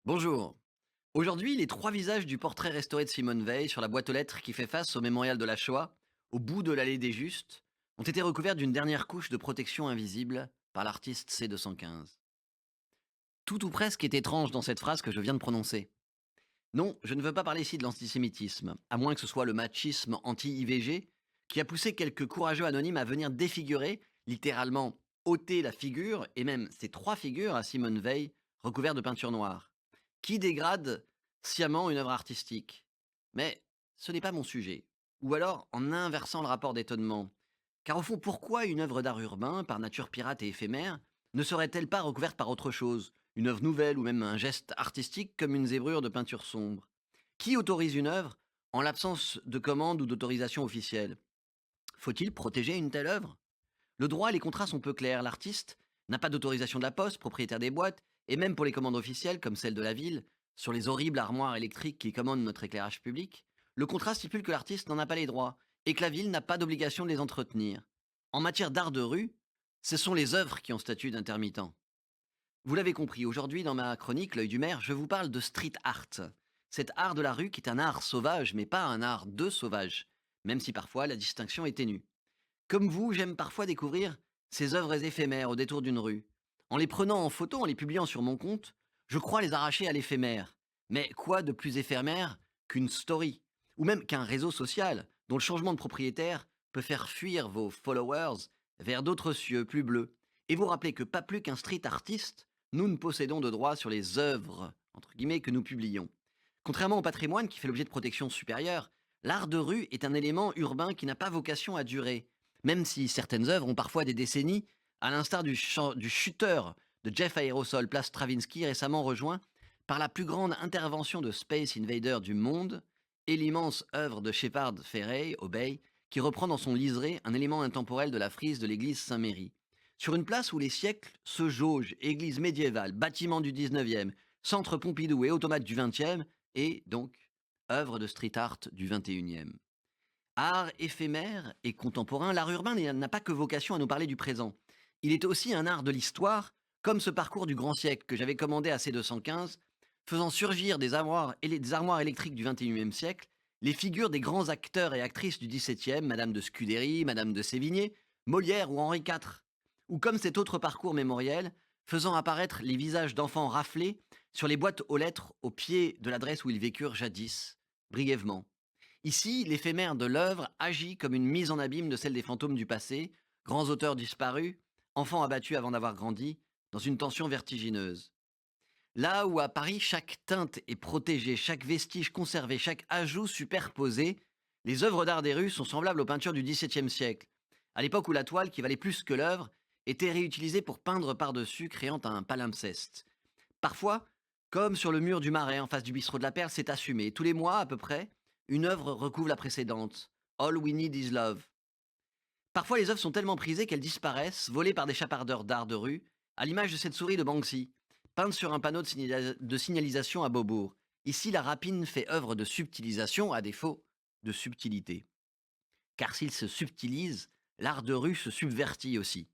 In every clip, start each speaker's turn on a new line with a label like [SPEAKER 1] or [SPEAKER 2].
[SPEAKER 1] Bonjour. Aujourd'hui, les trois visages du portrait restauré de Simone Veil sur la boîte aux lettres qui fait face au mémorial de la Shoah, au bout de l'allée des Justes, ont été recouverts d'une dernière couche de protection invisible par l'artiste C215. Tout ou presque est étrange dans cette phrase que je viens de prononcer. Non, je ne veux pas parler ici de l'antisémitisme, à moins que ce soit le machisme anti-IVG qui a poussé quelques courageux anonymes à venir défigurer, littéralement ôter la figure, et même ces trois figures à Simone Veil recouvertes de peinture noire. Qui dégrade sciemment une œuvre artistique? Mais ce n'est pas mon sujet. Ou alors en inversant le rapport d'étonnement. Car au fond, pourquoi une œuvre d'art urbain, par nature pirate et éphémère, ne serait-elle pas recouverte par autre chose? Une œuvre nouvelle ou même un geste artistique comme une zébrure de peinture sombre? Qui autorise une œuvre en l'absence de commande ou d'autorisation officielle? Faut-il protéger une telle œuvre? Le droit et les contrats sont peu clairs. L'artiste n'a pas d'autorisation de la poste, propriétaire des boîtes, et même pour les commandes officielles, comme celle de la ville, sur les horribles armoires électriques qui commandent notre éclairage public, le contrat stipule que l'artiste n'en a pas les droits, et que la ville n'a pas d'obligation de les entretenir. En matière d'art de rue, ce sont les œuvres qui ont statut d'intermittent. Vous l'avez compris, aujourd'hui dans ma chronique L'œil du maire, je vous parle de street art. Cet art de la rue qui est un art sauvage, mais pas un art de sauvage, même si parfois la distinction est ténue. Comme vous, j'aime parfois découvrir ces œuvres éphémères au détour d'une rue. En les prenant en photo, en les publiant sur mon compte, je crois les arracher à l'éphémère. Mais quoi de plus éphémère qu'une story? Ou même qu'un réseau social dont le changement de propriétaire peut faire fuir vos followers vers d'autres cieux plus bleus. Et vous rappelez que pas plus qu'un street artiste, nous ne possédons de droit sur les œuvres, entre guillemets, que nous publions. Contrairement au patrimoine qui fait l'objet de protection supérieure, l'art de rue est un élément urbain qui n'a pas vocation à durer, même si certaines œuvres ont parfois des décennies, à l'instar du shooter de Jeff Aerosol Place Stravinsky, récemment rejoint par la plus grande intervention de Space Invader du monde, et l'immense œuvre de Shepard Fairey, Obey, qui reprend dans son liseré un élément intemporel de la frise de l'église Saint-Méry. Sur une place où les siècles se jaugent, église médiévale, bâtiment du 19e, centre Pompidou et automate du 20e, et donc œuvre de street art du 21e. Art éphémère et contemporain, l'art urbain n'a pas que vocation à nous parler du présent. Il est aussi un art de l'histoire, comme ce parcours du grand siècle que j'avais commandé à C215, faisant surgir des armoires électriques du 21e siècle, les figures des grands acteurs et actrices du 17e, Madame de Scudéry, Madame de Sévigné, Molière ou Henri IV. Ou comme cet autre parcours mémoriel, faisant apparaître les visages d'enfants raflés sur les boîtes aux lettres au pied de l'adresse où ils vécurent jadis, brièvement. Ici, l'éphémère de l'œuvre agit comme une mise en abîme de celle des fantômes du passé, grands auteurs disparus, enfants abattus avant d'avoir grandi, dans une tension vertigineuse. Là où à Paris, chaque teinte est protégée, chaque vestige conservé, chaque ajout superposé, les œuvres d'art des rues sont semblables aux peintures du XVIIe siècle, à l'époque où la toile, qui valait plus que l'œuvre, était réutilisée pour peindre par-dessus, créant un palimpseste. Parfois, comme sur le mur du Marais en face du bistrot de la Perle, c'est assumé. Tous les mois, à peu près, une œuvre recouvre la précédente. All we need is love. Parfois, les œuvres sont tellement prisées qu'elles disparaissent, volées par des chapardeurs d'art de rue, à l'image de cette souris de Banksy, peinte sur un panneau de signalisation à Beaubourg. Ici, la rapine fait œuvre de subtilisation, à défaut de subtilité. Car s'il se subtilise, l'art de rue se subvertit aussi.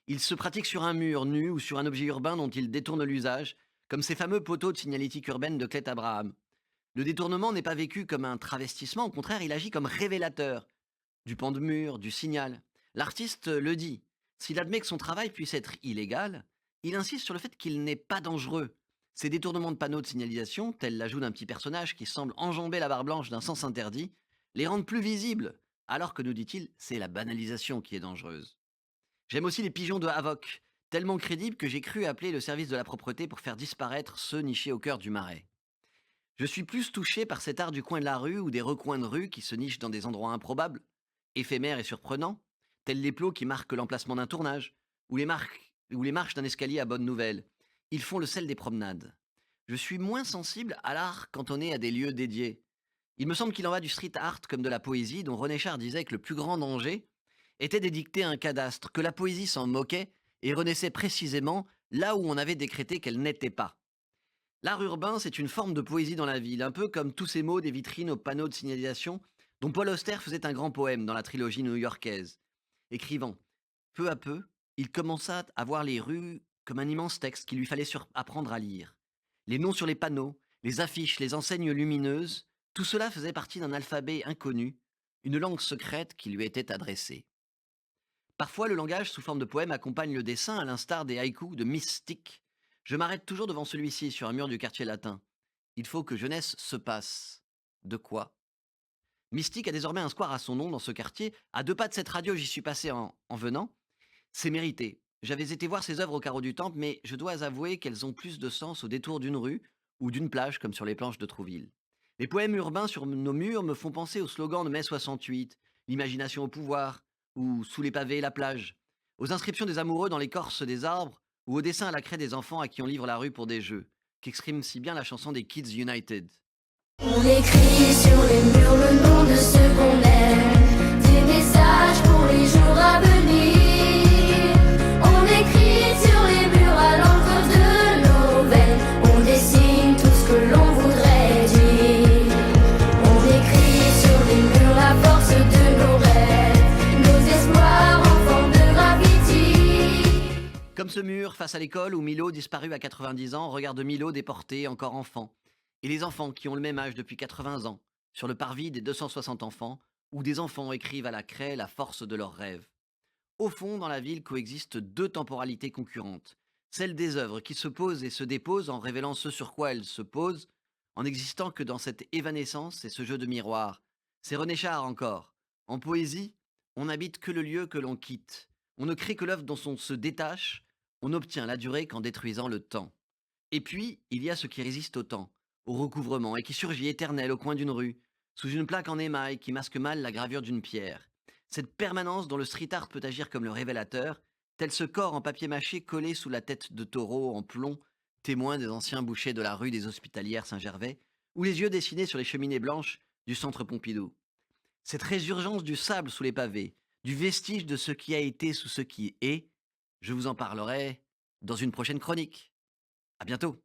[SPEAKER 1] Il se pratique sur un mur nu ou sur un objet urbain dont il détourne l'usage, comme ces fameux poteaux de signalétique urbaine de Clet Abraham. Le détournement n'est pas vécu comme un travestissement, au contraire, il agit comme révélateur du pan de mur, du signal. L'artiste le dit. S'il admet que son travail puisse être illégal, il insiste sur le fait qu'il n'est pas dangereux. Ces détournements de panneaux de signalisation, tels l'ajout d'un petit personnage qui semble enjamber la barre blanche d'un sens interdit, les rendent plus visibles, alors que, nous dit-il, c'est la banalisation qui est dangereuse. J'aime aussi les pigeons de Havok, tellement crédibles que j'ai cru appeler le service de la propreté pour faire disparaître ceux nichés au cœur du marais. Je suis plus touché par cet art du coin de la rue ou des recoins de rue qui se nichent dans des endroits improbables, éphémères et surprenants, tels les plots qui marquent l'emplacement d'un tournage, ou les marches d'un escalier à bonne nouvelle. Ils font le sel des promenades. Je suis moins sensible à l'art cantonné à des lieux dédiés. Il me semble qu'il en va du street art comme de la poésie, dont René Char disait que le plus grand danger était d'édicter un cadastre, que la poésie s'en moquait et renaissait précisément là où on avait décrété qu'elle n'était pas. L'art urbain, c'est une forme de poésie dans la ville, un peu comme tous ces mots des vitrines aux panneaux de signalisation dont Paul Auster faisait un grand poème dans la trilogie new-yorkaise. Écrivant, peu à peu, il commença à voir les rues comme un immense texte qu'il lui fallait apprendre à lire. Les noms sur les panneaux, les affiches, les enseignes lumineuses, tout cela faisait partie d'un alphabet inconnu, une langue secrète qui lui était adressée. Parfois, le langage sous forme de poème accompagne le dessin, à l'instar des haïkus de Mystique. Je m'arrête toujours devant celui-ci, sur un mur du quartier latin. Il faut que jeunesse se passe. De quoi? Mystique a désormais un square à son nom dans ce quartier. À deux pas de cette radio, j'y suis passé en venant. C'est mérité. J'avais été voir ses œuvres au carreau du Temple, mais je dois avouer qu'elles ont plus de sens au détour d'une rue ou d'une plage, comme sur les planches de Trouville. Les poèmes urbains sur nos murs me font penser au slogan de mai 68, l'imagination au pouvoir, ou sous les pavés la plage, aux inscriptions des amoureux dans l'écorce des arbres, ou aux dessins à la craie des enfants à qui on livre la rue pour des jeux, qu'exprime si bien la chanson des Kids United.
[SPEAKER 2] On écrit sur les murs le nom de ceux qu'on aime, des messages pour les jours à venir. On écrit sur les murs à l'encre de nos veines, on dessine tout ce que l'on voudrait dire. On écrit sur les murs la force de nos rêves, nos espoirs en forme de graffiti.
[SPEAKER 1] Comme ce mur face à l'école où Milo, disparu à 90 ans, regarde Milo déporté, encore enfant. Et les enfants qui ont le même âge depuis 80 ans, sur le parvis des 260 enfants, où des enfants écrivent à la craie la force de leurs rêves. Au fond, dans la ville coexistent deux temporalités concurrentes. Celle des œuvres qui se posent et se déposent en révélant ce sur quoi elles se posent, en n'existant que dans cette évanescence et ce jeu de miroir. C'est René Char encore. En poésie, on n'habite que le lieu que l'on quitte. On ne crée que l'œuvre dont on se détache. On n'obtient la durée qu'en détruisant le temps. Et puis, il y a ce qui résiste au temps, au recouvrement, et qui surgit éternel au coin d'une rue, sous une plaque en émail qui masque mal la gravure d'une pierre. Cette permanence dont le street art peut agir comme le révélateur, tel ce corps en papier mâché collé sous la tête de taureau en plomb, témoin des anciens bouchers de la rue des Hospitalières Saint-Gervais, ou les yeux dessinés sur les cheminées blanches du centre Pompidou. Cette résurgence du sable sous les pavés, du vestige de ce qui a été sous ce qui est, je vous en parlerai dans une prochaine chronique. À bientôt.